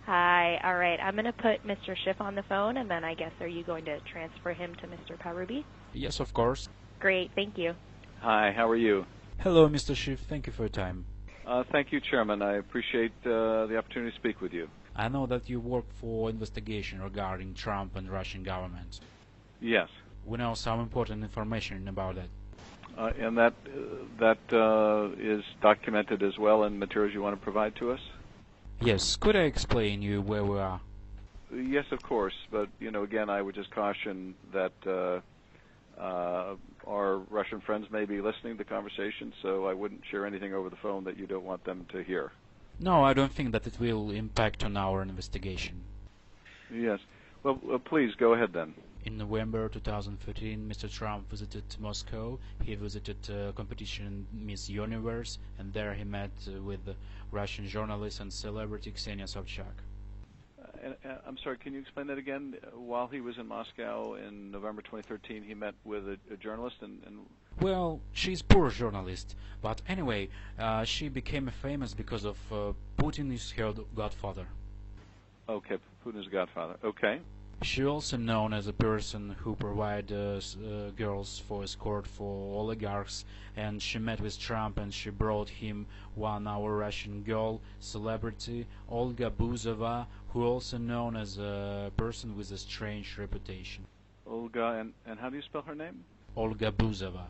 Hi. All right. I'm going to put Mr. Schiff on the phone, and then I guess are you going to transfer him to Mr. Parubi? Yes, of course. Great. Thank you. Hi, how are you? Hello, Mr. Schiff. Thank you for your time. Thank you, Chairman. I appreciate the opportunity to speak with you. I know that you work for investigation regarding Trump and Russian government. Yes. We know some important information about that. And that is documented as well in materials you want to provide to us? Yes. Could I explain you where we are? Yes, of course. But, again, I would just caution that our Russian friends may be listening to the conversation, so I wouldn't share anything over the phone that you don't want them to hear. No, I don't think that it will impact on our investigation. Yes. Well, please, go ahead then. In November 2013, Mr. Trump visited Moscow. He visited competition Miss Universe, and there he met with Russian journalist and celebrity Ksenia Sobchak. I'm sorry, can you explain that again? While he was in Moscow in November 2013, he met with a journalist and... Well, she's poor journalist, but anyway, she became famous because of Putin is her godfather. Okay, Putin's godfather. Okay. She also known as a person who provide girls for escort for oligarchs, and she met with Trump and she brought him our Russian girl, celebrity, Olga Buzova, who also known as a person with a strange reputation. Olga, and how do you spell her name? Olga Buzova.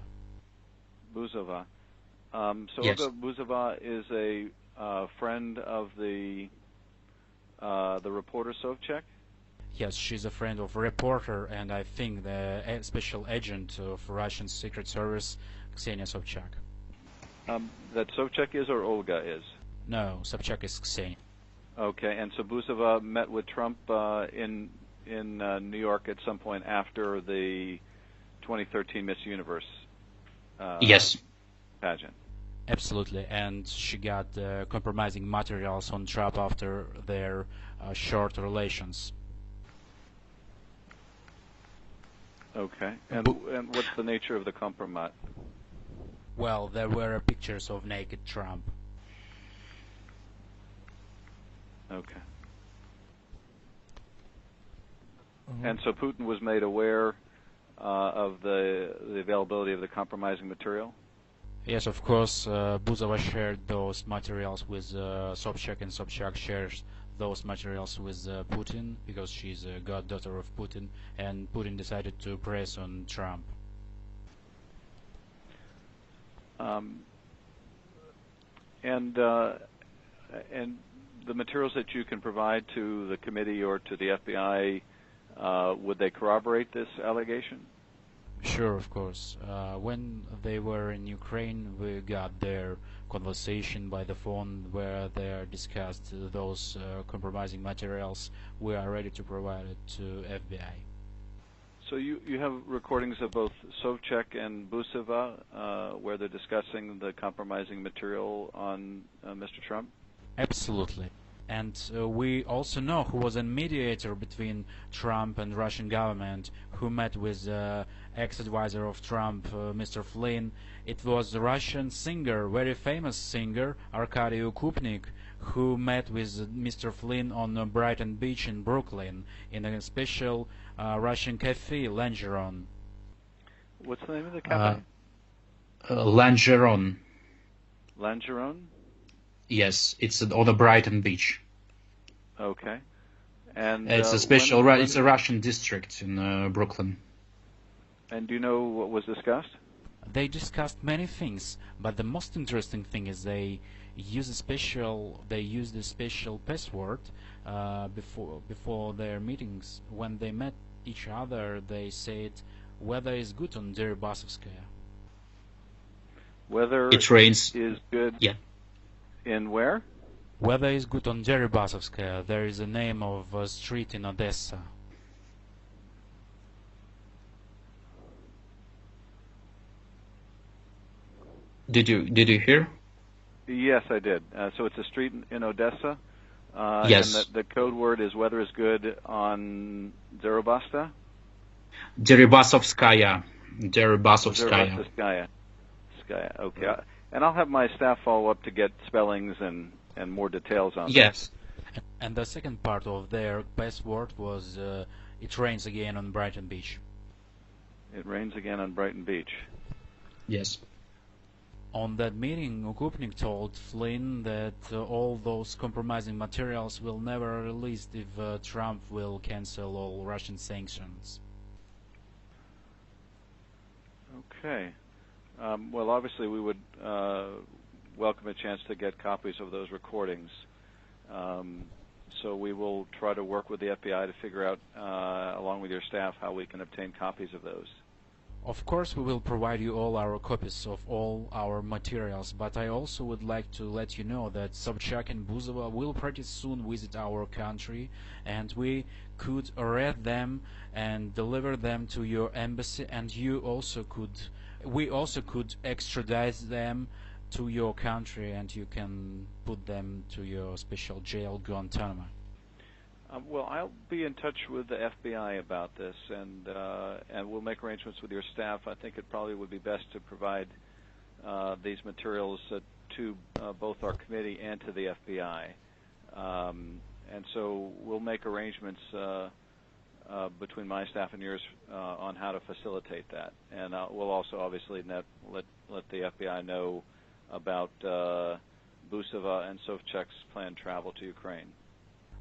Buzova. Yes. Olga Buzova is a friend of the reporter Sobchak? Yes, she's a friend of reporter and I think the special agent of Russian Secret Service, Ksenia Sobchak. That Sobchak is or Olga is? No, Sobchak is Ksenia. Okay, and so Buzova met with Trump in New York at some point after the 2013 Miss Universe Yes. pageant. Absolutely, and she got compromising materials on Trump after their short relations. Okay, and what's the nature of the compromise? Well, there were pictures of naked Trump. Okay. And so Putin was made aware of the availability of the compromising material? Yes, of course, Buzova shared those materials with Sobchak, and Sobchak shares those materials with Putin because she's a goddaughter of Putin, and Putin decided to press on Trump. And the materials that you can provide to the committee or to the FBI, would they corroborate this allegation? Sure, of course. When they were in Ukraine, we got their conversation by the phone where they discussed those compromising materials. We are ready to provide it to FBI. So you have recordings of both Sobchak and Buzova where they're discussing the compromising material on Mr. Trump? Absolutely. And we also know who was a mediator between Trump and Russian government, who met with ex-advisor of Trump, Mr. Flynn. It was a Russian singer, very famous singer, Arkady Ukupnik, who met with Mr. Flynn on Brighton Beach in Brooklyn in a special Russian cafe, Langeron. What's the name of the cafe? Langeron. Langeron? Yes, it's on the Brighton Beach. Okay. And it's a special. It's a Russian district in Brooklyn. And do you know what was discussed? They discussed many things, but the most interesting thing is they used a special password before their meetings. When they met each other, they said weather is good on Deribasovskaya. Weather it rains. Is good. Yeah. In where? Weather is good on Deribasovskaya. There is a name of a street in Odessa. Did you hear? Yes, I did. So it's a street in Odessa. Yes. And the code word is weather is good on Deribasta? Deribasovskaya. Deribasovskaya. Deribasovskaya. Okay. And I'll have my staff follow up to get spellings and more details on Yes. And the second part of their password was "It rains again on Brighton Beach." It rains again on Brighton Beach. Yes. On that meeting, Okupnik told Flynn that all those compromising materials will never be released if Trump will cancel all Russian sanctions. Okay. Well, obviously, we would welcome a chance to get copies of those recordings. So we will try to work with the FBI to figure out, along with your staff, how we can obtain copies of those. Of course, we will provide you all our copies of all our materials, but I also would like to let you know that Sobchak and Buzova will pretty soon visit our country, and we could arrest them and deliver them to your embassy, and we also could extradite them to your country, and you can put them to your special jail, Guantanamo. Well, I'll be in touch with the FBI about this, and we'll make arrangements with your staff. I think it probably would be best to provide these materials to both our committee and to the FBI. And so we'll make arrangements between my staff and yours on how to facilitate that. And we'll also obviously let the FBI know about Busova and Sobchak's planned travel to Ukraine.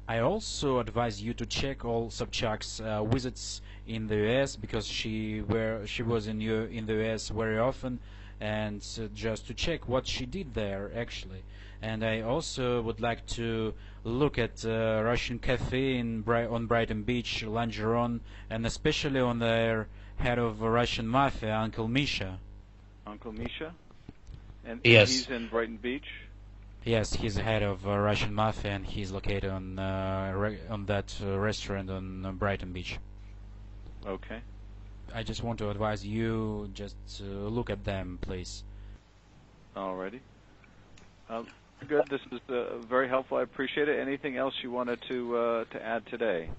I also advise you to check all Sobchak's visits in the U.S. because she was in the U.S. very often, and just to check what she did there actually. And I also would like to look at Russian cafe on Brighton Beach later on, and especially on their head of Russian mafia, Uncle Misha. Uncle Misha? And Yes. He's in Brighton Beach? Yes, he's the head of Russian mafia, and he's located on that restaurant on Brighton Beach. Okay. I just want to advise you just look at them, please. Alrighty. Good. This is very helpful. I appreciate it. Anything else you wanted to add today?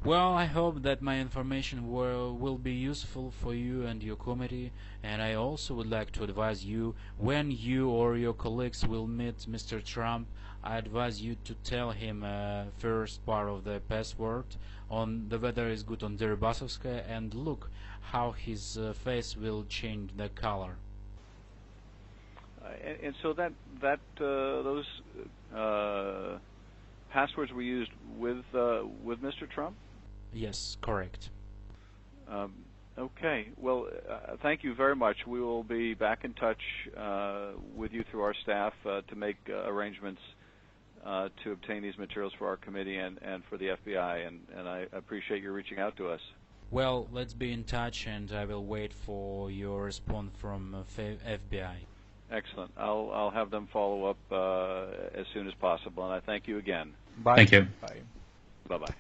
Well, I hope that my information will be useful for you and your committee, and I also would like to advise you, when you or your colleagues will meet Mr. Trump, I advise you to tell him first part of the password on the weather is good on Deribasovskaya, and look how his face will change the color. And so those passwords were used with Mr. Trump? Yes, correct. Okay. Well, thank you very much. We will be back in touch with you through our staff to make arrangements to obtain these materials for our committee and for the FBI, and I appreciate you reaching out to us. Well, let's be in touch, and I will wait for your response from FBI. Excellent. I'll have them follow up as soon as possible, and I thank you again. Bye. Thank you. Bye. Bye-bye.